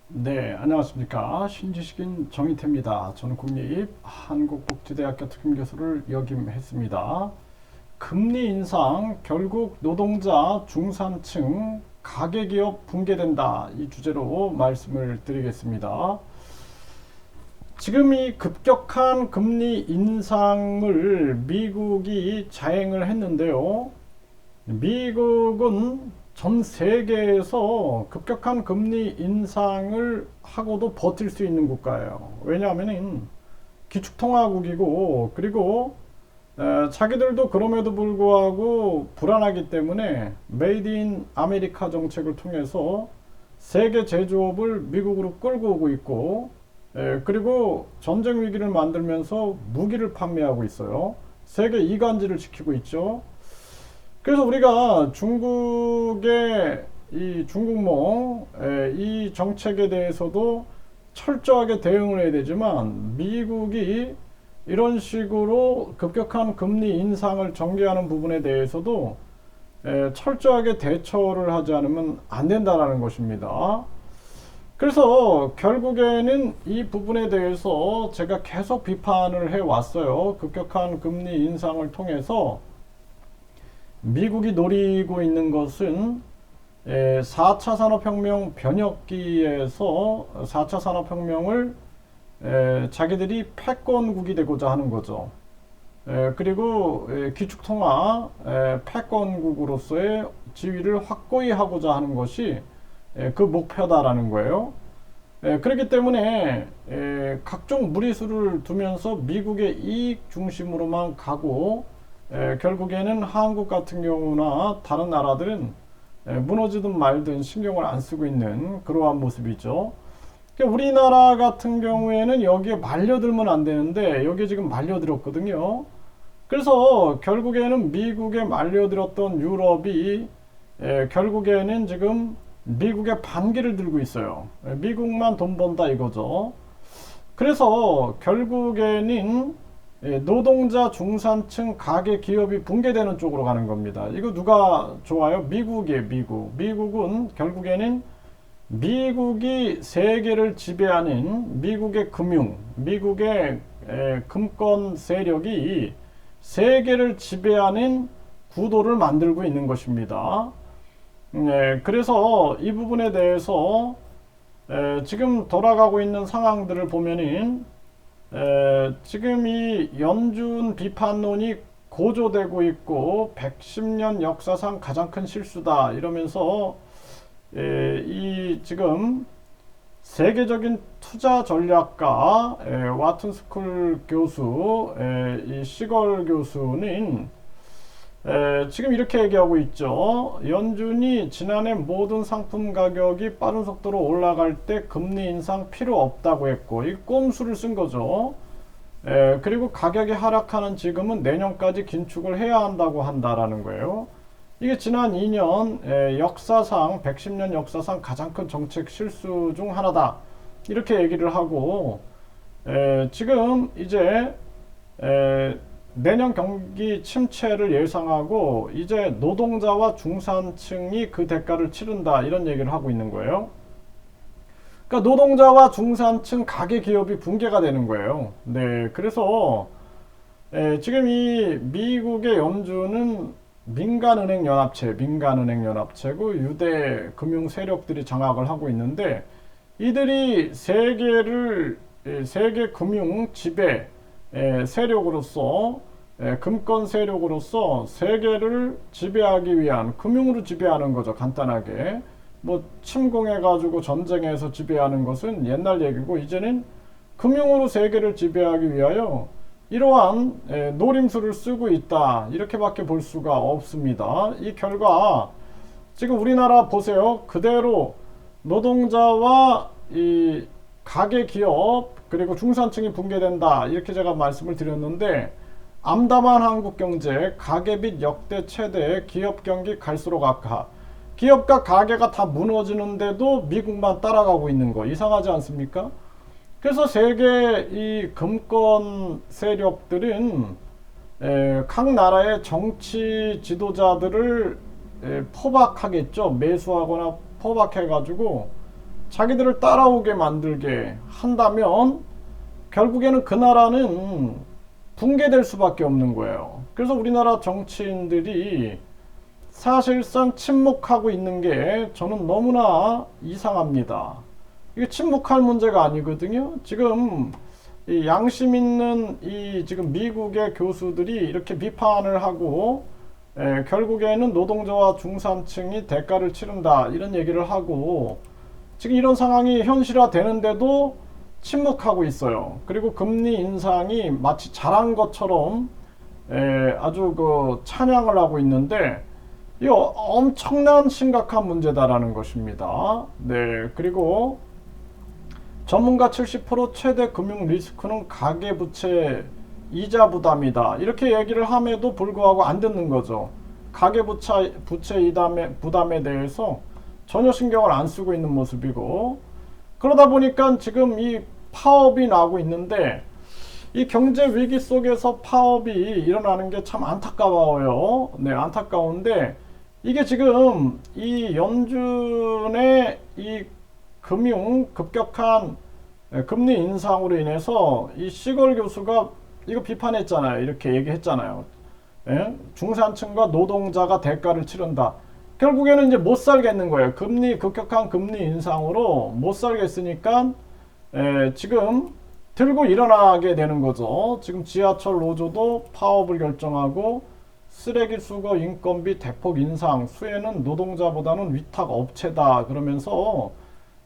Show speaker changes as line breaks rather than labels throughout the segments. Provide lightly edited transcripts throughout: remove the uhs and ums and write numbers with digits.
네, 안녕하십니까. 신지식인 정희태입니다. 저는 국립 한국복지대학교 특임교수를 역임했습니다. 금리 인상, 결국 노동자, 중산층, 가계기업 붕괴된다. 이 주제로 말씀을 드리겠습니다. 지금 이 급격한 금리 인상을 미국이 자행을 했는데요. 미국은 전 세계에서 급격한 금리 인상을 하고도 버틸 수 있는 국가예요. 왜냐하면 기축통화국이고, 그리고 자기들도 그럼에도 불구하고 불안하기 때문에 메이드 인 아메리카 정책을 통해서 세계 제조업을 미국으로 끌고 오고 있고, 그리고 전쟁 위기를 만들면서 무기를 판매하고 있어요. 세계 이간질을 지키고 있죠. 그래서 우리가 중국의 이 중국몽 이 정책에 대해서도 철저하게 대응을 해야 되지만, 미국이 이런 식으로 급격한 금리 인상을 전개하는 부분에 대해서도 철저하게 대처를 하지 않으면 안 된다라는 것입니다. 그래서 결국에는 이 부분에 대해서 제가 계속 비판을 해왔어요. 급격한 금리 인상을 통해서 미국이 노리고 있는 것은 4차 산업혁명 변혁기에서 4차 산업혁명을 자기들이 패권국이 되고자 하는 거죠. 그리고 기축통화 패권국으로서의 지위를 확고히 하고자 하는 것이 그 목표다라는 거예요. 그렇기 때문에 각종 무리수를 두면서 미국의 이익 중심으로만 가고, 결국에는 한국 같은 경우나 다른 나라들은 무너지든 말든 신경을 안 쓰고 있는 그러한 모습이죠. 우리나라 같은 경우에는 여기에 말려들면 안 되는데 여기에 지금 말려들었거든요. 그래서 결국에는 미국에 말려들었던 유럽이 결국에는 지금 미국의 반기를 들고 있어요. 미국만 돈 번다 이거죠. 그래서 결국에는 노동자, 중산층, 가계, 기업이 붕괴되는 쪽으로 가는 겁니다. 이거 누가 좋아요? 미국이에요, 미국. 미국은 결국에는 미국이 세계를 지배하는 미국의 금융, 미국의 금권 세력이 세계를 지배하는 구도를 만들고 있는 것입니다. 그래서 이 부분에 대해서 지금 돌아가고 있는 상황들을 보면은 지금 이 연준 비판론이 고조되고 있고 110년 역사상 가장 큰 실수다 이러면서 이 지금 세계적인 투자 전략가 와튼 스쿨 교수, 이 시걸 교수는 지금 이렇게 얘기하고 있죠. 연준이 지난해 모든 상품 가격이 빠른 속도로 올라갈 때 금리 인상 필요 없다고 했고, 이 꼼수를 쓴 거죠. 그리고 가격이 하락하는 지금은 내년까지 긴축을 해야 한다고 한다라는 거예요. 이게 지난 2년 역사상 110년 역사상 가장 큰 정책 실수 중 하나다 이렇게 얘기를 하고, 지금 이제 내년 경기 침체를 예상하고 이제 노동자와 중산층이 그 대가를 치른다 이런 얘기를 하고 있는 거예요. 그러니까 노동자와 중산층 가계 기업이 붕괴가 되는 거예요. 네, 그래서 지금 이 미국의 연준은 민간은행연합체고 유대 금융 세력들이 장악을 하고 있는데, 이들이 세계 금융 지배 세력으로서 금권 세력으로서 세계를 지배하기 위한, 금융으로 지배하는 거죠. 간단하게 뭐 침공해가지고 전쟁에서 지배하는 것은 옛날 얘기고, 이제는 금융으로 세계를 지배하기 위하여 이러한 노림수를 쓰고 있다 이렇게밖에 볼 수가 없습니다. 이 결과 지금 우리나라 보세요. 그대로 노동자와 이 가계 기업 그리고 중산층이 붕괴된다 이렇게 제가 말씀을 드렸는데, 암담한 한국 경제, 가계빚 역대 최대, 기업 경기 갈수록 악화, 기업과 가계가 다 무너지는데도 미국만 따라가고 있는 거 이상하지 않습니까? 그래서 세계 이 금권 세력들은 각 나라의 정치 지도자들을 포박하겠죠. 매수하거나 포박해가지고 자기들을 따라오게 만들게 한다면 결국에는 그 나라는 붕괴될 수밖에 없는 거예요. 그래서 우리나라 정치인들이 사실상 침묵하고 있는 게 저는 너무나 이상합니다. 이게 침묵할 문제가 아니거든요. 지금 이 양심 있는 이 지금 미국의 교수들이 이렇게 비판을 하고 결국에는 노동자와 중산층이 대가를 치른다 이런 얘기를 하고 지금 이런 상황이 현실화되는데도 침묵하고 있어요. 그리고 금리 인상이 마치 잘한 것처럼 아주 그 찬양을 하고 있는데 이 엄청난 심각한 문제다라는 것입니다. 네, 그리고 전문가 70% 최대 금융 리스크는 가계부채 이자 부담이다. 이렇게 얘기를 함에도 불구하고 안 듣는 거죠. 가계부채 부담에 대해서 전혀 신경을 안 쓰고 있는 모습이고, 그러다 보니까 지금 이 파업이 나고 있는데 이 경제 위기 속에서 파업이 일어나는 게 참 안타까워요. 네, 안타까운데 이게 지금 이 연준의 이 금융 급격한 금리 인상으로 인해서 이 시걸 교수가 이거 비판했잖아요. 이렇게 얘기했잖아요. 예? 중산층과 노동자가 대가를 치른다. 결국에는 이제 못 살겠는 거예요. 급격한 금리 인상으로 못 살겠으니까 지금 들고 일어나게 되는 거죠. 지금 지하철 노조도 파업을 결정하고 쓰레기 수거 인건비 대폭 인상, 수혜는 노동자보다는 위탁 업체다 그러면서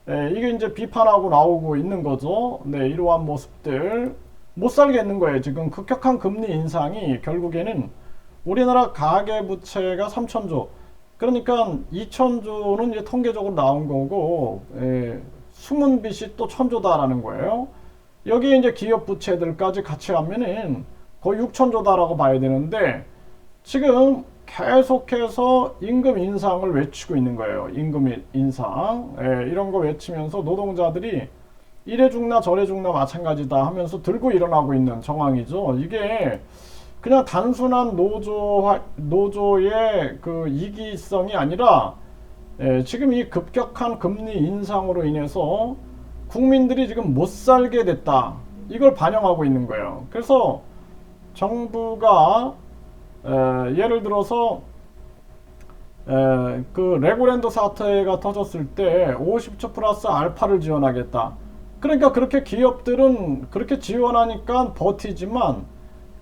이게 이제 비판하고 나오고 있는 거죠. 네, 이러한 모습들 못 살겠는 거예요. 지금 급격한 금리 인상이 결국에는 우리나라 가계부채가 3천조, 그러니까 2천조는 이제 통계적으로 나온 거고 숨은 빚이 또 1,000조다라는 거예요. 여기에 이제 기업 부채들까지 같이 하면은 거의 6천조다라고 봐야 되는데 지금 계속해서 임금 인상을 외치고 있는 거예요. 임금 인상. 이런 거 외치면서 노동자들이 이래 죽나 저래 죽나 마찬가지다 하면서 들고 일어나고 있는 정황이죠. 이게 그냥 단순한 노조의 그 이기성이 아니라 지금 이 급격한 금리 인상으로 인해서 국민들이 지금 못 살게 됐다. 이걸 반영하고 있는 거예요. 그래서 정부가 예를 들어서 그 레고랜드 사태가 터졌을 때 50조 플러스 알파를 지원하겠다. 그러니까 그렇게 기업들은 그렇게 지원하니까 버티지만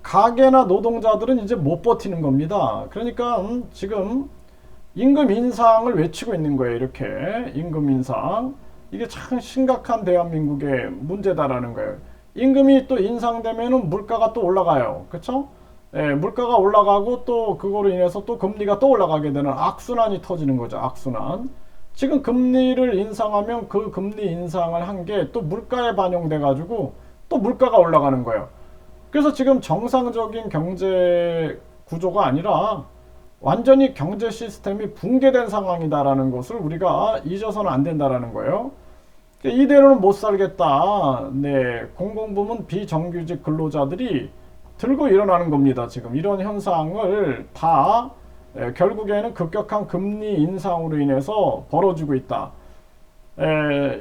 가계나 노동자들은 이제 못 버티는 겁니다. 그러니까 지금 임금 인상을 외치고 있는 거예요. 이렇게 임금 인상. 이게 참 심각한 대한민국의 문제다라는 거예요. 임금이 또 인상되면은 물가가 또 올라가요. 그렇죠? 물가가 올라가고 또 그거로 인해서 또 금리가 또 올라가게 되는 악순환이 터지는 거죠. 악순환. 지금 금리를 인상하면 그 금리 인상을 한 게 또 물가에 반영돼 가지고 또 물가가 올라가는 거예요. 그래서 지금 정상적인 경제 구조가 아니라 완전히 경제 시스템이 붕괴된 상황이다라는 것을 우리가 잊어서는 안 된다라는 거예요. 이대로는 못 살겠다. 네, 공공부문 비정규직 근로자들이 들고 일어나는 겁니다. 지금 이런 현상을 다 결국에는 급격한 금리 인상으로 인해서 벌어지고 있다.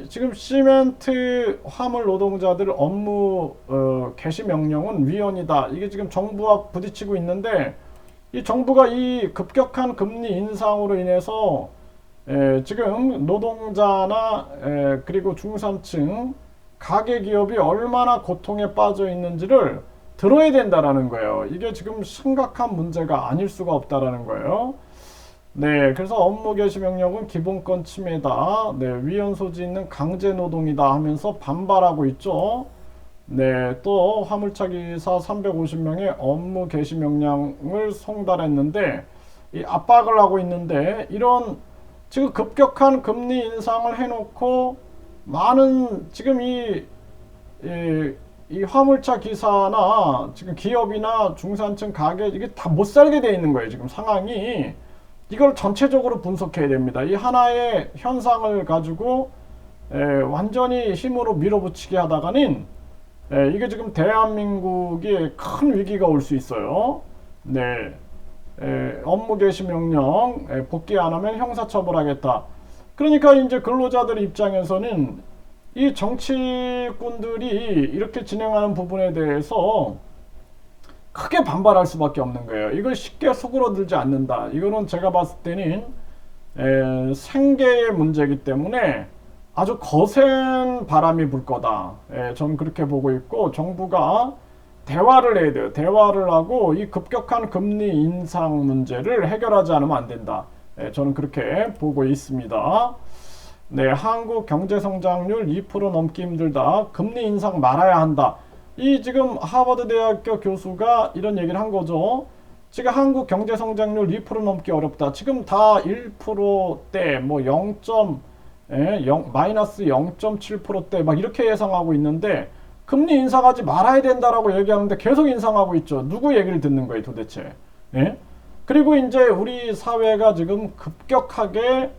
지금 시멘트 화물 노동자들 업무 개시 명령은 위헌이다. 이게 지금 정부와 부딪히고 있는데 이 정부가 이 급격한 금리 인상으로 인해서 지금 노동자나 그리고 중산층 가계 기업이 얼마나 고통에 빠져 있는지를 들어야 된다라는 거예요. 이게 지금 심각한 문제가 아닐 수가 없다라는 거예요. 네, 그래서 업무 개시 명령은 기본권 침해다. 네, 위헌 소지 있는 강제 노동이다 하면서 반발하고 있죠. 네, 또 화물차 기사 350명의 업무 개시 명령을 송달했는데 이 압박을 하고 있는데 이런 지금 급격한 금리 인상을 해놓고 많은 지금 이 화물차 기사나 지금 기업이나 중산층 가게 이게 다 못 살게 돼 있는 거예요. 지금 상황이. 이걸 전체적으로 분석해야 됩니다. 이 하나의 현상을 가지고 완전히 힘으로 밀어붙이게 하다가는 이게 지금 대한민국에 큰 위기가 올 수 있어요. 네, 업무 개시 명령 복귀 안 하면 형사처벌하겠다. 그러니까 이제 근로자들 입장에서는 이 정치꾼들이 이렇게 진행하는 부분에 대해서 크게 반발할 수밖에 없는 거예요. 이걸 쉽게 수그러들지 않는다. 이거는 제가 봤을 때는 생계의 문제이기 때문에 아주 거센 바람이 불 거다. 저는 그렇게 보고 있고, 정부가 대화를 해야 돼요. 대화를 하고 이 급격한 금리 인상 문제를 해결하지 않으면 안 된다. 저는 그렇게 보고 있습니다. 네, 한국 경제 성장률 2% 넘기 힘들다. 금리 인상 말아야 한다. 이 지금 하버드 대학교 교수가 이런 얘기를 한 거죠. 지금 한국 경제 성장률 2% 넘기 어렵다. 지금 다 1%대, 뭐 0. 마이너스 0.7%대 막 이렇게 예상하고 있는데 금리 인상하지 말아야 된다라고 얘기하는데 계속 인상하고 있죠. 누구 얘기를 듣는 거예요, 도대체? 예? 그리고 이제 우리 사회가 지금 급격하게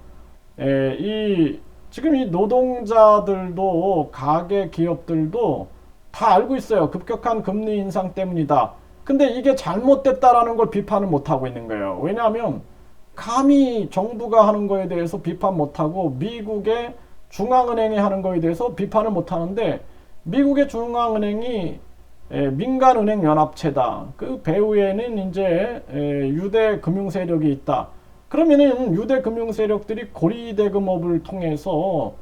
지금 이 노동자들도 가계 기업들도 다 알고 있어요. 급격한 금리 인상 때문이다. 근데 이게 잘못됐다라는 걸 비판을 못하고 있는 거예요. 왜냐하면 감히 정부가 하는 거에 대해서 비판 못하고 미국의 중앙은행이 하는 거에 대해서 비판을 못하는데, 미국의 중앙은행이 민간은행연합체다. 그 배후에는 이제 유대 금융 세력이 있다. 그러면은 유대 금융 세력들이 고리대금업을 통해서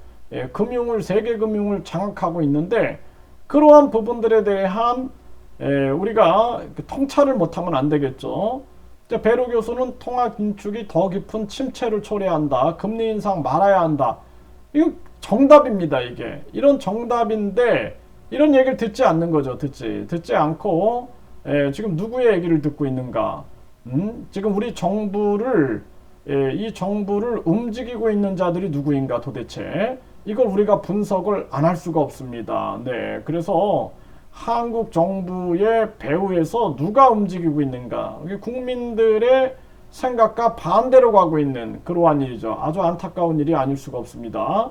금융을, 세계 금융을 장악하고 있는데, 그러한 부분들에 대한 우리가 통찰을 못하면 안 되겠죠. 베로 교수는 통화 긴축이 더 깊은 침체를 초래한다. 금리 인상 말아야 한다. 이거 정답입니다, 이게. 이런 정답인데 이런 얘기를 듣지 않는 거죠. 듣지 않고 지금 누구의 얘기를 듣고 있는가? 지금 우리 정부를 이 정부를 움직이고 있는 자들이 누구인가 도대체? 이걸 우리가 분석을 안 할 수가 없습니다. 네, 그래서 한국 정부의 배후에서 누가 움직이고 있는가? 국민들의 생각과 반대로 가고 있는 그러한 일이죠. 아주 안타까운 일이 아닐 수가 없습니다.